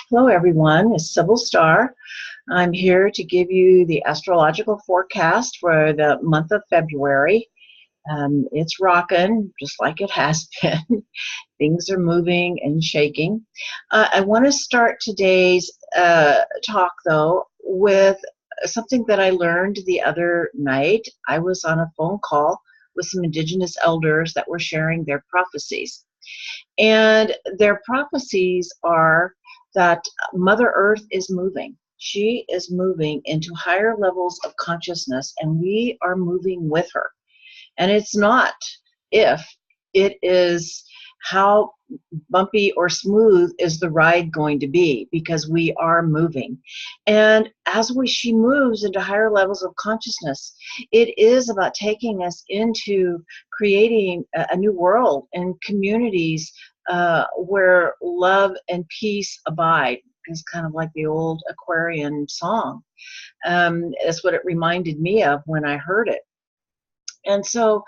Hello everyone, it's Sybil Starr. I'm here to give you the astrological forecast for the month of February. It's rocking just like it has been. Things are moving and shaking. I want to start today's talk though with something that I learned the other night. I was on a phone call with some indigenous elders that were sharing their prophecies. And their prophecies are that Mother Earth is moving. She is moving into higher levels of consciousness, and we are moving with her. And it's not if, it is how bumpy or smooth is the ride going to be, because we are moving. And as she moves into higher levels of consciousness, it is about taking us into creating a new world and communities where love and peace abide. It's kind of like the old Aquarian song. That's what it reminded me of when I heard it. And so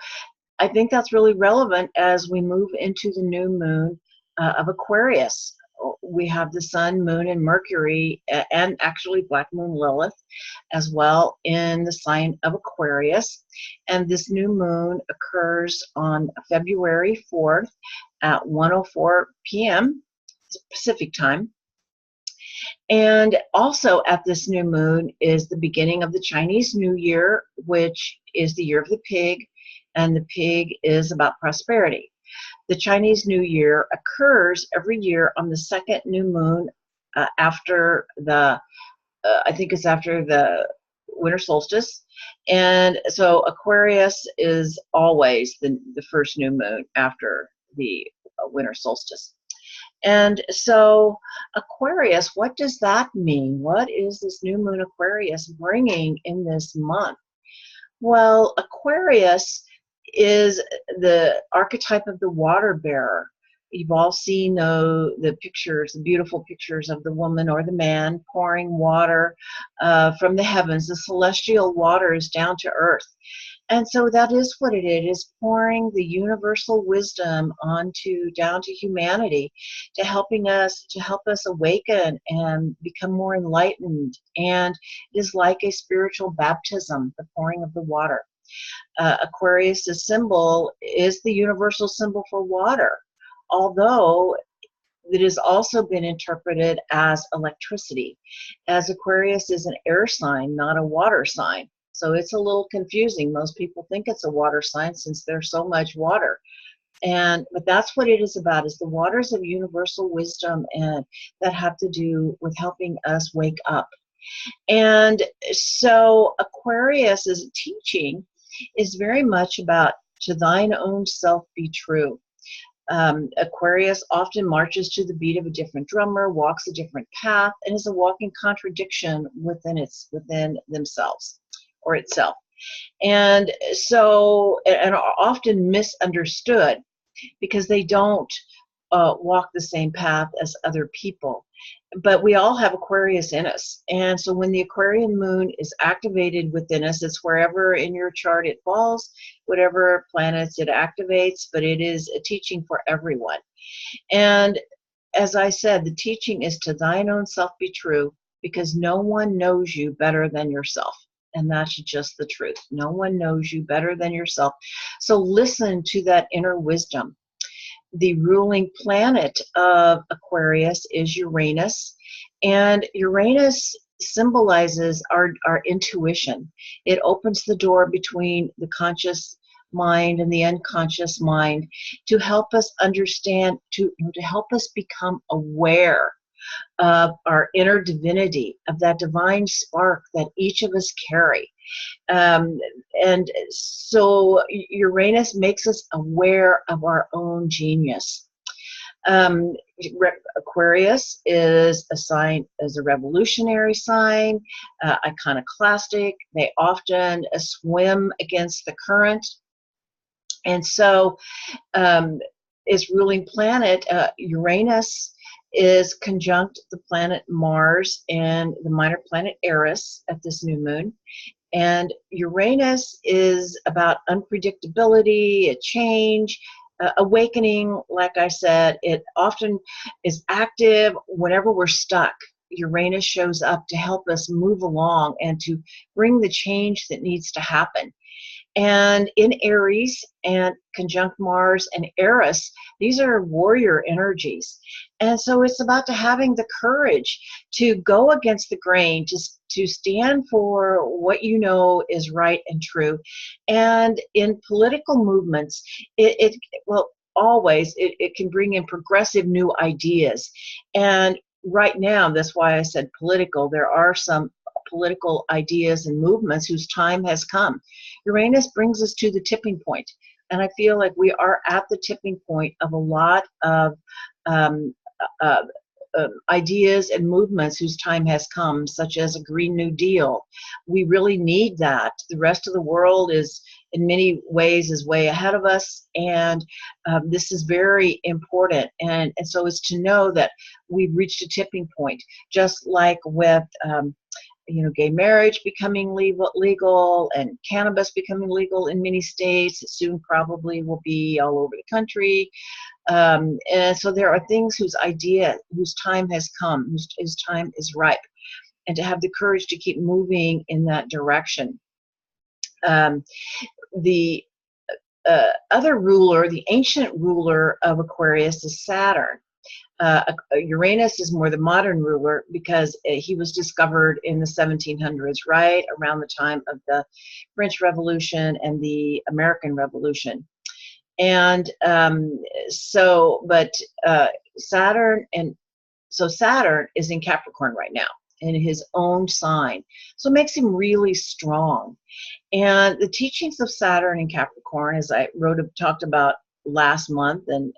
I think that's really relevant as we move into the new moon of Aquarius. We have the sun, moon, and Mercury, and actually Black Moon Lilith as well in the sign of Aquarius. And this new moon occurs on February 4th at 1:04 p.m. Pacific time. And also at this new moon is the beginning of the Chinese New Year, which is the year of the pig, and the pig is about prosperity. The Chinese New Year occurs every year on the second new moon after the, I think it's after the winter solstice. And so Aquarius is always the first new moon after the winter solstice. And so Aquarius, what does that mean? What is this new moon Aquarius bringing in this month? Well, Aquarius is the archetype of the water bearer. You've all seen the pictures, the beautiful pictures of the woman or the man pouring water from the heavens, the celestial waters down to earth. And so that is what it is, pouring the universal wisdom down to humanity, to help us awaken and become more enlightened. And it is like a spiritual baptism, the pouring of the water. Aquarius' symbol is the universal symbol for water, although it has also been interpreted as electricity, as Aquarius is an air sign, not a water sign. So it's a little confusing. Most people think it's a water sign since there's so much water. But that's what it is about, is the waters of universal wisdom, and that have to do with helping us wake up. And so Aquarius' teaching is very much about to thine own self be true. Aquarius often marches to the beat of a different drummer, walks a different path, and is a walking contradiction within themselves or itself. And so, and are often misunderstood because they don't walk the same path as other people. But we all have Aquarius in us. And so when the Aquarian moon is activated within us, it's wherever in your chart it falls, whatever planets it activates, but it is a teaching for everyone. And as I said, the teaching is to thine own self be true, because no one knows you better than yourself. And that's just the truth. No one knows you better than yourself. So listen to that inner wisdom. The ruling planet of Aquarius is Uranus, and Uranus symbolizes our intuition. It opens the door between the conscious mind and the unconscious mind to help us understand, to help us become aware of our inner divinity, of that divine spark that each of us carry. And so Uranus makes us aware of our own genius. Aquarius is a revolutionary sign, iconoclastic. They often swim against the current. And so its ruling planet, Uranus, is conjunct the planet Mars and the minor planet Eris at this new moon. And Uranus is about unpredictability, a change, awakening, like I said, it often is active whenever we're stuck. Uranus shows up to help us move along and to bring the change that needs to happen. And in Aries and conjunct Mars and Eris, these are warrior energies. And so it's about to having the courage to go against the grain, just to stand for what you know is right and true. And in political movements, well, always, it can bring in progressive new ideas. And right now, that's why I said political, there are some political ideas and movements whose time has come. Uranus brings us to the tipping point, and I feel like we are at the tipping point of a lot of um, uh, ideas and movements whose time has come, such as a Green New Deal. We really need that. The rest of the world is, in many ways, is way ahead of us, and this is very important. And so it's to know that we've reached a tipping point, just like with gay marriage becoming legal and cannabis becoming legal in many states. It soon probably will be all over the country. And so there are things whose time has come, whose time is ripe, and to have the courage to keep moving in that direction. The other ruler, the ancient ruler of Aquarius, is Saturn. Uranus is more the modern ruler because he was discovered in the 1700s, right around the time of the French Revolution and the American Revolution. And Saturn is in Capricorn right now in his own sign, so it makes him really strong. And the teachings of Saturn in Capricorn, as I talked about last month, and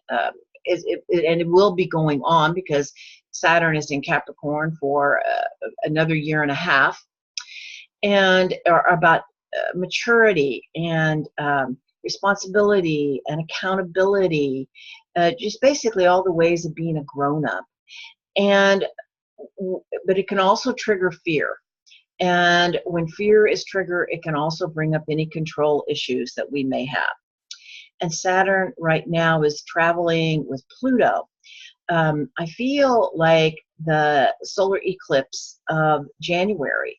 it will be going on because Saturn is in Capricorn for another year and a half, and are about maturity and responsibility and accountability, just basically all the ways of being a grown-up. But it can also trigger fear. And when fear is triggered, it can also bring up any control issues that we may have. And Saturn right now is traveling with Pluto. I feel like the solar eclipse of January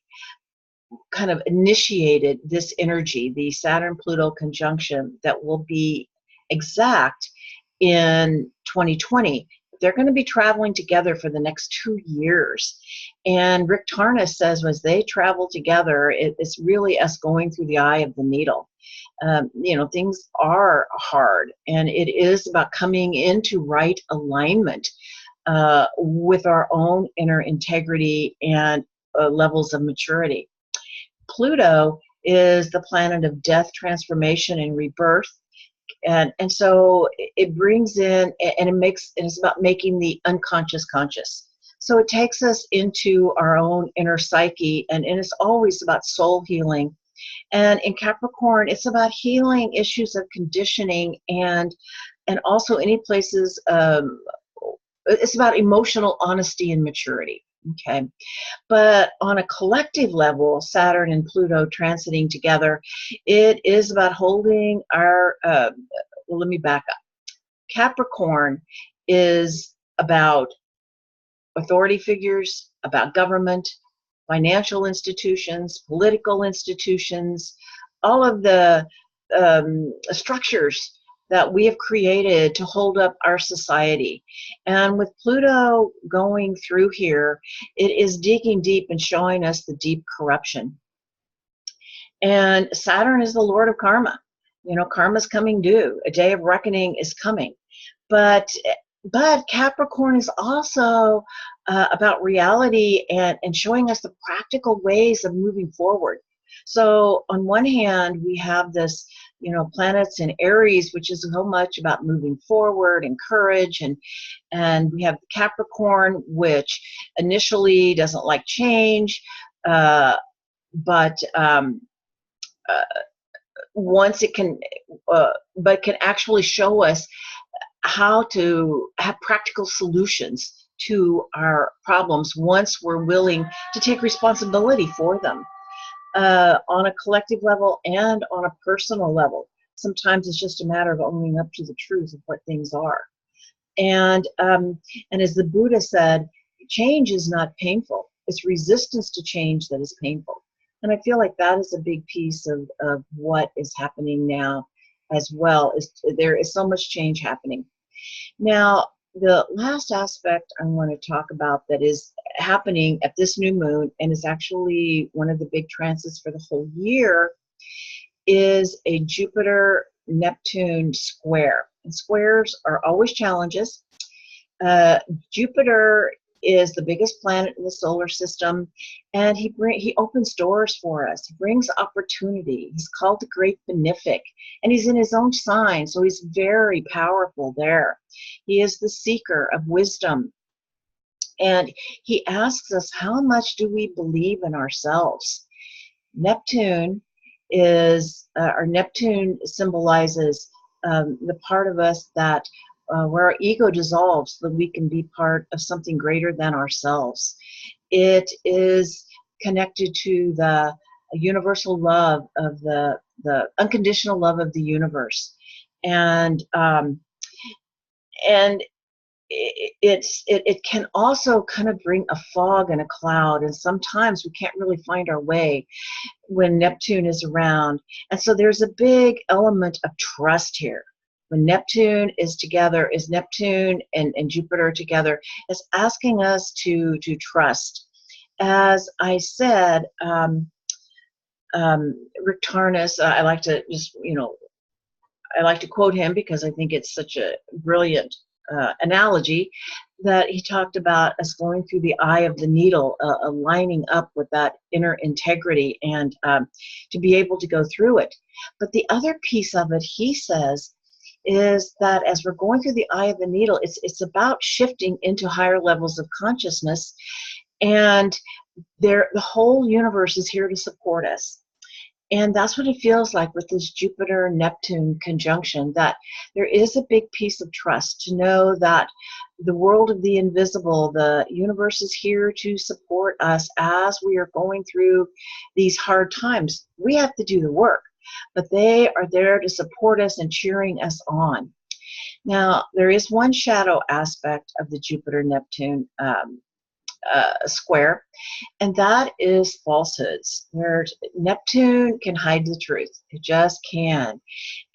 kind of initiated this energy, the Saturn-Pluto conjunction that will be exact in 2020. They're going to be traveling together for the next 2 years. And Rick Tarnas says as they travel together, it's really us going through the eye of the needle. Things are hard, and it is about coming into right alignment with our own inner integrity and levels of maturity. Pluto is the planet of death, transformation, and rebirth. And so it brings in, and it's about making the unconscious conscious. So it takes us into our own inner psyche, and it's always about soul healing. And in Capricorn, it's about healing issues of conditioning and also any places, it's about emotional honesty and maturity. Okay, but on a collective level, Saturn and Pluto transiting together, it is about holding our, let me back up. Capricorn is about authority figures, about government, financial institutions, political institutions, all of the structures that we have created to hold up our society. And with Pluto going through here, it is digging deep and showing us the deep corruption. And Saturn is the Lord of karma. Karma's coming due. A day of reckoning is coming. But Capricorn is also about reality and showing us the practical ways of moving forward. So on one hand, we have this, planets in Aries, which is so much about moving forward and courage, and we have Capricorn, which initially doesn't like change, but once it can, but can actually show us how to have practical solutions to our problems once we're willing to take responsibility for them. On a collective level and on a personal level. sometimes it's just a matter of owning up to the truth of what things are. And as the Buddha said, change is not painful. It's resistance to change that is painful. And I feel like that is a big piece of what is happening now as well. There is so much change happening. Now, the last aspect I want to talk about that is happening at this new moon, and is actually one of the big transits for the whole year, is a Jupiter-Neptune square. And squares are always challenges. Jupiter is the biggest planet in the solar system, and he opens doors for us. He brings opportunity. He's called the Great Benefic, and he's in his own sign, so he's very powerful there. He is the seeker of wisdom, and he asks us, how much do we believe in ourselves? Neptune symbolizes the part of us that where our ego dissolves, so that we can be part of something greater than ourselves. It is connected to the universal love of the unconditional love of the universe, and it can also kind of bring a fog and a cloud, and sometimes we can't really find our way when Neptune is around. And so there's a big element of trust here. When Neptune is together, is Neptune and Jupiter together, is asking us to trust. As I said, Rick Tarnas, I like to just, I like to quote him because I think it's such a brilliant analogy, that he talked about us going through the eye of the needle, lining up with that inner integrity, and to be able to go through it. But the other piece of it, he says, is that as we're going through the eye of the needle, it's about shifting into higher levels of consciousness, and the whole universe is here to support us. And that's what it feels like with this Jupiter-Neptune conjunction, that there is a big piece of trust to know that the world of the invisible, the universe, is here to support us as we are going through these hard times. We have to do the work, but they are there to support us and cheering us on. Now, there is one shadow aspect of the Jupiter-Neptune square, and that is falsehoods. Neptune can hide the truth. It just can.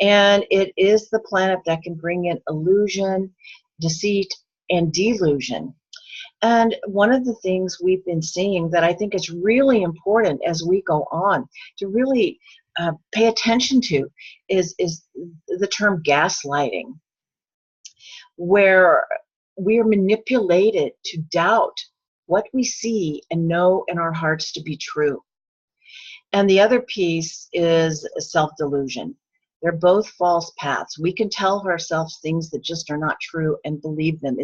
And it is the planet that can bring in illusion, deceit, and delusion. And one of the things we've been seeing that I think is really important as we go on to really pay attention to is the term gaslighting, where we are manipulated to doubt what we see and know in our hearts to be true. And the other piece is self-delusion. They're both false paths. We can tell ourselves things that just are not true and believe them.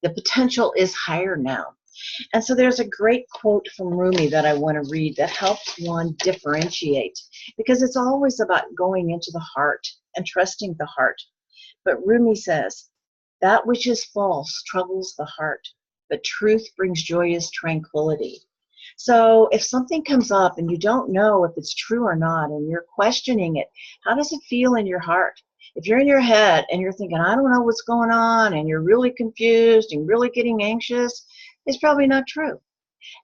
The potential is higher now. And so there's a great quote from Rumi that I want to read that helps one differentiate, because it's always about going into the heart and trusting the heart. But Rumi says, "That which is false troubles the heart, but truth brings joyous tranquility." So if something comes up and you don't know if it's true or not, and you're questioning it, how does it feel in your heart? If you're in your head and you're thinking, I don't know what's going on, and you're really confused and really getting anxious, it's probably not true.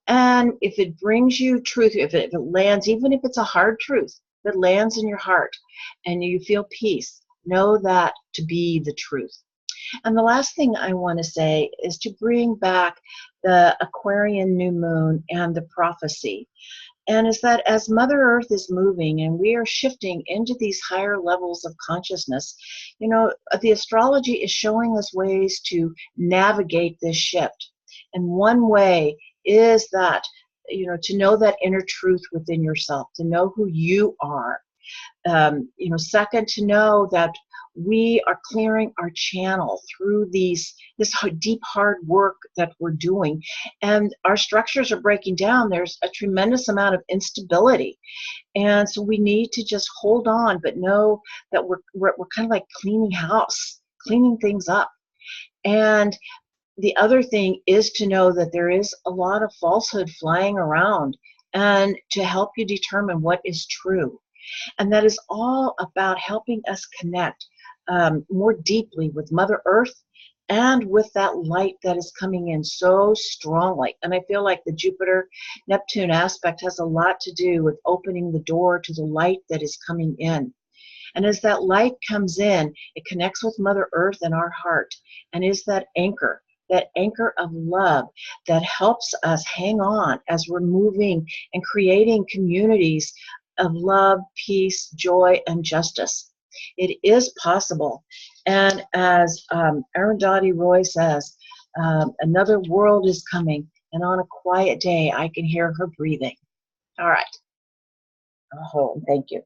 And if it brings you truth, if it lands, even if it's a hard truth, that lands in your heart and you feel peace, know that to be the truth. And the last thing I want to say is to bring back the Aquarian New Moon and the prophecy. And is that as Mother Earth is moving and we are shifting into these higher levels of consciousness, the astrology is showing us ways to navigate this shift. And one way is that, to know that inner truth within yourself, to know who you are. Second, to know that we are clearing our channel through this deep, hard work that we're doing, and our structures are breaking down. There's a tremendous amount of instability, and so we need to just hold on, but know that we're kind of like cleaning house, cleaning things up. And the other thing is to know that there is a lot of falsehood flying around, and to help you determine what is true. And that is all about helping us connect more deeply with Mother Earth and with that light that is coming in so strongly. And I feel like the Jupiter-Neptune aspect has a lot to do with opening the door to the light that is coming in. And as that light comes in, it connects with Mother Earth and our heart and is that anchor of love that helps us hang on as we're moving and creating communities of love, peace, joy, and justice. It is possible. And as Arundhati Roy says, another world is coming, and on a quiet day, I can hear her breathing. All right. Oh, thank you.